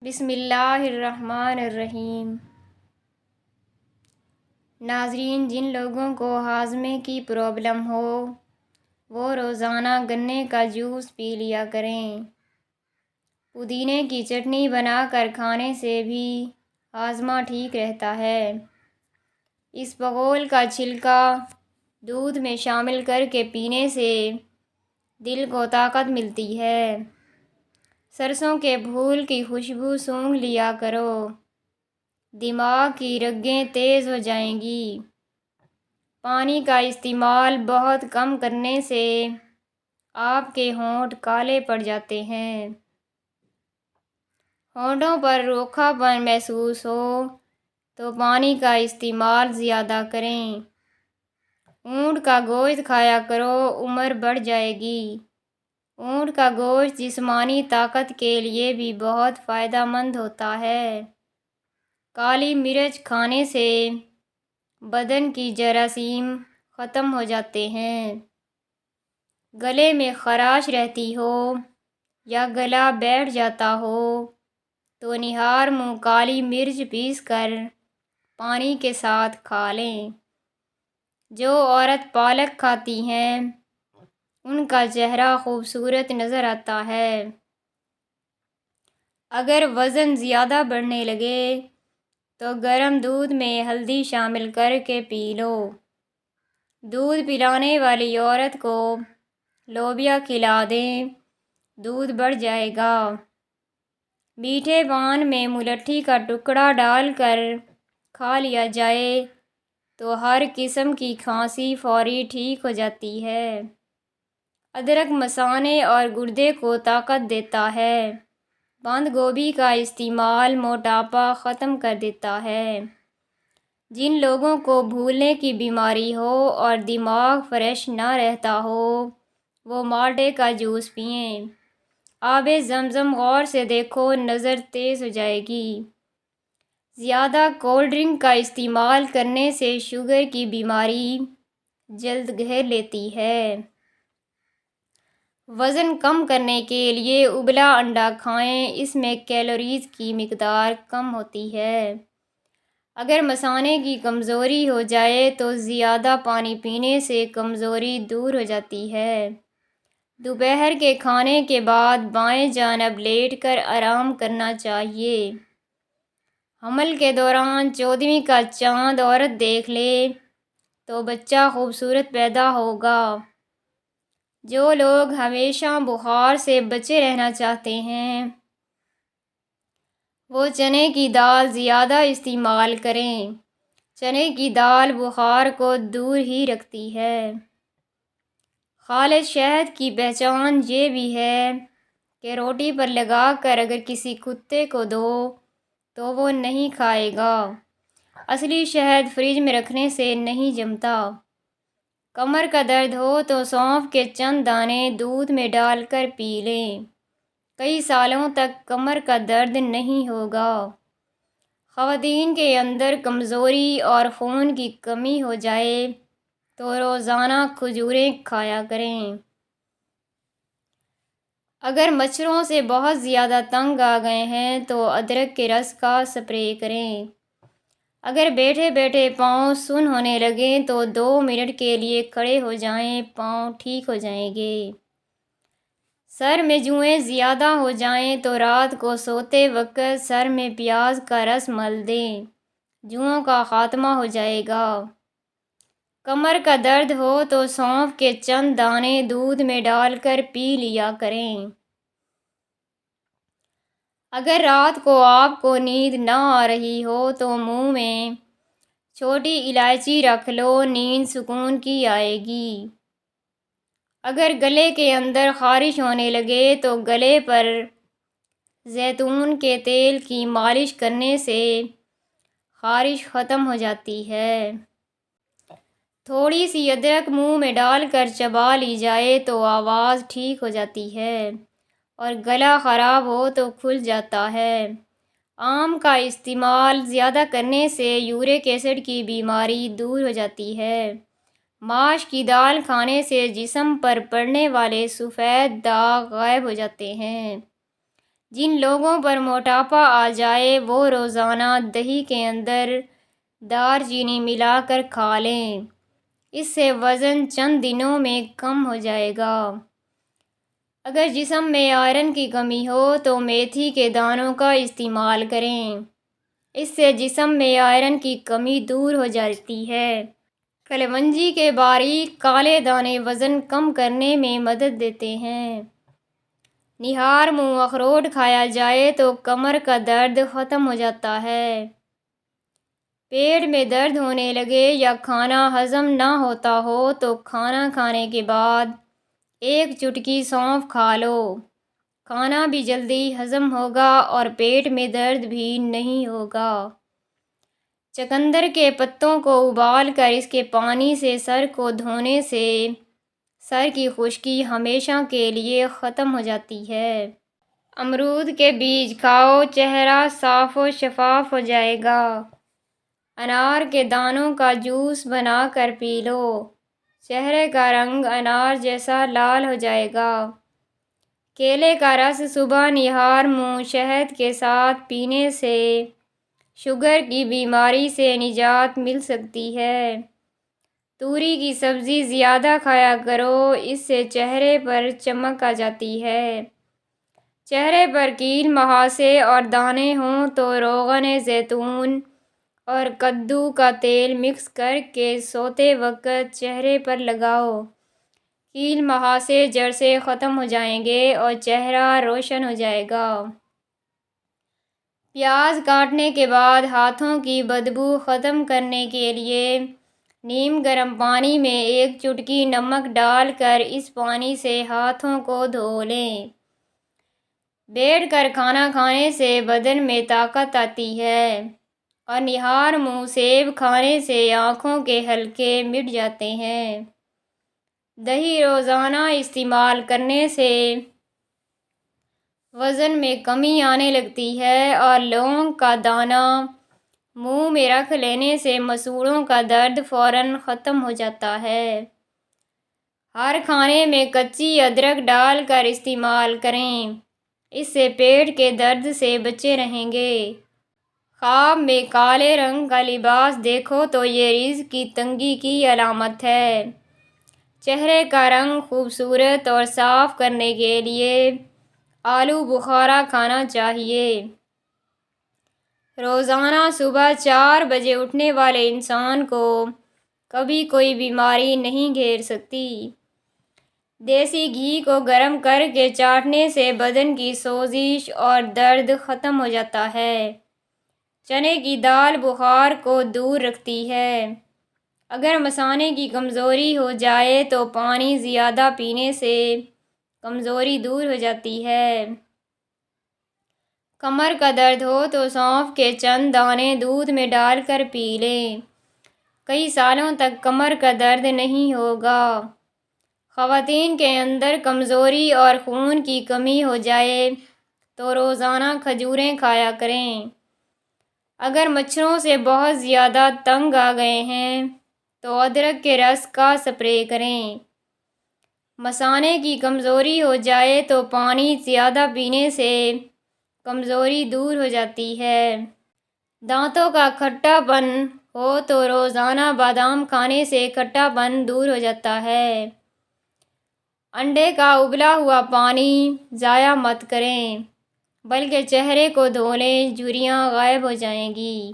بسم اللہ الرحمن الرحیم۔ ناظرین، جن لوگوں کو ہاضمے کی پرابلم ہو وہ روزانہ گنے کا جوس پی لیا کریں۔ پودینے کی چٹنی بنا کر کھانے سے بھی ہاضمہ ٹھیک رہتا ہے۔ اس بقول کا چھلکا دودھ میں شامل کر کے پینے سے دل کو طاقت ملتی ہے۔ سرسوں کے پھول کی خوشبو سونگھ لیا کرو، دماغ کی رگیں تیز ہو جائیں گی۔ پانی کا استعمال بہت کم کرنے سے آپ کے ہونٹ کالے پڑ جاتے ہیں۔ ہونٹوں پر روکھا پن محسوس ہو تو پانی کا استعمال زیادہ کریں۔ اونٹ کا گوشت کھایا کرو، عمر بڑھ جائے گی۔ اونٹ کا گوشت جسمانی طاقت کے لیے بھی بہت فائدہ مند ہوتا ہے۔ کالی مرچ کھانے سے بدن کی جراثیم ختم ہو جاتے ہیں۔ گلے میں خراش رہتی ہو یا گلا بیٹھ جاتا ہو تو نہار منہ کالی مرچ پیس کر پانی کے ساتھ کھا لیں۔ جو عورت پالک کھاتی ہیں ان کا چہرہ خوبصورت نظر آتا ہے۔ اگر وزن زیادہ بڑھنے لگے تو گرم دودھ میں ہلدی شامل کر کے پی لو۔ دودھ پلانے والی عورت کو لوبیا کھلا دیں، دودھ بڑھ جائے گا۔ میٹھے پان میں ملٹھی کا ٹکڑا ڈال کر کھا لیا جائے تو ہر قسم کی کھانسی فوری ٹھیک ہو جاتی ہے۔ ادرک مثانے اور گردے کو طاقت دیتا ہے۔ بند گوبھی کا استعمال موٹاپا ختم کر دیتا ہے۔ جن لوگوں کو بھولنے کی بیماری ہو اور دماغ فریش نہ رہتا ہو وہ مالٹے کا جوس پئیں۔ آب زمزم غور سے دیکھو، نظر تیز ہو جائے گی۔ زیادہ کولڈ ڈرنک کا استعمال کرنے سے شوگر کی بیماری جلد گھیر لیتی ہے۔ وزن کم کرنے کے لیے ابلا انڈا کھائیں، اس میں کیلوریز کی مقدار کم ہوتی ہے۔ اگر مثانے کی کمزوری ہو جائے تو زیادہ پانی پینے سے کمزوری دور ہو جاتی ہے۔ دوپہر کے کھانے کے بعد بائیں جانب لیٹ کر آرام کرنا چاہیے۔ حمل کے دوران 14ویں کا چاند عورت دیکھ لے تو بچہ خوبصورت پیدا ہوگا۔ جو لوگ ہمیشہ بخار سے بچے رہنا چاہتے ہیں وہ چنے کی دال زیادہ استعمال کریں۔ چنے کی دال بخار کو دور ہی رکھتی ہے۔ خالص شہد کی پہچان یہ بھی ہے کہ روٹی پر لگا کر اگر کسی کتے کو دو تو وہ نہیں کھائے گا۔ اصلی شہد فریج میں رکھنے سے نہیں جمتا۔ کمر کا درد ہو تو سونف کے چند دانے دودھ میں ڈال کر پی لیں، کئی سالوں تک کمر کا درد نہیں ہوگا۔ خواتین کے اندر کمزوری اور خون کی کمی ہو جائے تو روزانہ کھجوریں کھایا کریں۔ اگر مچھروں سے بہت زیادہ تنگ آ گئے ہیں تو ادرک کے رس کا سپرے کریں۔ اگر بیٹھے بیٹھے پاؤں سن ہونے لگیں تو 2 منٹ کے لیے کھڑے ہو جائیں، پاؤں ٹھیک ہو جائیں گے۔ سر میں جوئیں زیادہ ہو جائیں تو رات کو سوتے وقت سر میں پیاز کا رس مل دیں، جوؤں کا خاتمہ ہو جائے گا۔ کمر کا درد ہو تو سونف کے چند دانے دودھ میں ڈال کر پی لیا کریں۔ اگر رات کو آپ کو نیند نہ آ رہی ہو تو منہ میں چھوٹی الائچی رکھ لو، نیند سکون کی آئے گی۔ اگر گلے کے اندر خارش ہونے لگے تو گلے پر زیتون کے تیل کی مالش کرنے سے خارش ختم ہو جاتی ہے۔ تھوڑی سی ادرک منہ میں ڈال کر چبا لی جائے تو آواز ٹھیک ہو جاتی ہے اور گلا خراب ہو تو کھل جاتا ہے۔ آم کا استعمال زیادہ کرنے سے یورک ایسڈ کی بیماری دور ہو جاتی ہے۔ ماش کی دال کھانے سے جسم پر پڑنے والے سفید داغ غائب ہو جاتے ہیں۔ جن لوگوں پر موٹاپا آ جائے وہ روزانہ دہی کے اندر دار چینی ملا کر کھا لیں، اس سے وزن چند دنوں میں کم ہو جائے گا۔ اگر جسم میں آئرن کی کمی ہو تو میتھی کے دانوں کا استعمال کریں، اس سے جسم میں آئرن کی کمی دور ہو جاتی ہے۔ کلونجی کے باریک کالے دانے وزن کم کرنے میں مدد دیتے ہیں۔ نہار منہ اخروٹ کھایا جائے تو کمر کا درد ختم ہو جاتا ہے۔ پیٹ میں درد ہونے لگے یا کھانا ہضم نہ ہوتا ہو تو کھانا کھانے کے بعد 1 چٹکی سونف کھا لو، کھانا بھی جلدی ہضم ہوگا اور پیٹ میں درد بھی نہیں ہوگا۔ چقندر کے پتوں کو ابال کر اس کے پانی سے سر کو دھونے سے سر کی خشکی ہمیشہ کے لیے ختم ہو جاتی ہے۔ امرود کے بیج کھاؤ، چہرہ صاف و شفاف ہو جائے گا۔ انار کے دانوں کا جوس بنا کر پی لو، چہرے کا رنگ انار جیسا لال ہو جائے گا۔ کیلے کا رس صبح نہار منہ شہد کے ساتھ پینے سے شوگر کی بیماری سے نجات مل سکتی ہے۔ توری کی سبزی زیادہ کھایا کرو، اس سے چہرے پر چمک آ جاتی ہے۔ چہرے پر کیل مہاسے اور دانے ہوں تو روغن زیتون اور کدو کا تیل مکس کر کے سوتے وقت چہرے پر لگاؤ، کیل مہاسے جڑ سے ختم ہو جائیں گے اور چہرہ روشن ہو جائے گا۔ پیاز کاٹنے کے بعد ہاتھوں کی بدبو ختم کرنے کے لیے نیم گرم پانی میں 1 چٹکی نمک ڈال کر اس پانی سے ہاتھوں کو دھو لیں۔ بیٹھ کر کھانا کھانے سے بدن میں طاقت آتی ہے اور نہار منہ سیب کھانے سے آنکھوں کے حلقے مٹ جاتے ہیں۔ دہی روزانہ استعمال کرنے سے وزن میں کمی آنے لگتی ہے اور لونگ کا دانہ منہ میں رکھ لینے سے مسوڑھوں کا درد فوراً ختم ہو جاتا ہے۔ ہر کھانے میں کچی ادرک ڈال کر استعمال کریں، اس سے پیٹ کے درد سے بچے رہیں گے۔ خواب میں کالے رنگ کا لباس دیکھو تو یہ رزق کی تنگی کی علامت ہے۔ چہرے کا رنگ خوبصورت اور صاف کرنے کے لیے آلو بخارا کھانا چاہیے۔ روزانہ صبح 4 بجے اٹھنے والے انسان کو کبھی کوئی بیماری نہیں گھیر سکتی۔ دیسی گھی کو گرم کر کے چاٹنے سے بدن کی سوزش اور درد ختم ہو جاتا ہے۔ چنے کی دال بخار کو دور رکھتی ہے۔ اگر مثانے کی کمزوری ہو جائے تو پانی زیادہ پینے سے کمزوری دور ہو جاتی ہے۔ کمر کا درد ہو تو سونف کے چند دانے دودھ میں ڈال کر پی لیں، کئی سالوں تک کمر کا درد نہیں ہوگا۔ خواتین کے اندر کمزوری اور خون کی کمی ہو جائے تو روزانہ کھجوریں کھایا کریں۔ اگر مچھروں سے بہت زیادہ تنگ آ گئے ہیں تو ادرک کے رس کا سپرے کریں۔ مثانے کی کمزوری ہو جائے تو پانی زیادہ پینے سے کمزوری دور ہو جاتی ہے۔ دانتوں کا کھٹا پن ہو تو روزانہ بادام کھانے سے کھٹا پن دور ہو جاتا ہے۔ انڈے کا ابلا ہوا پانی ضائع مت کریں، بلکہ چہرے کو دھو لیں، جھریاں غائب ہو جائیں گی۔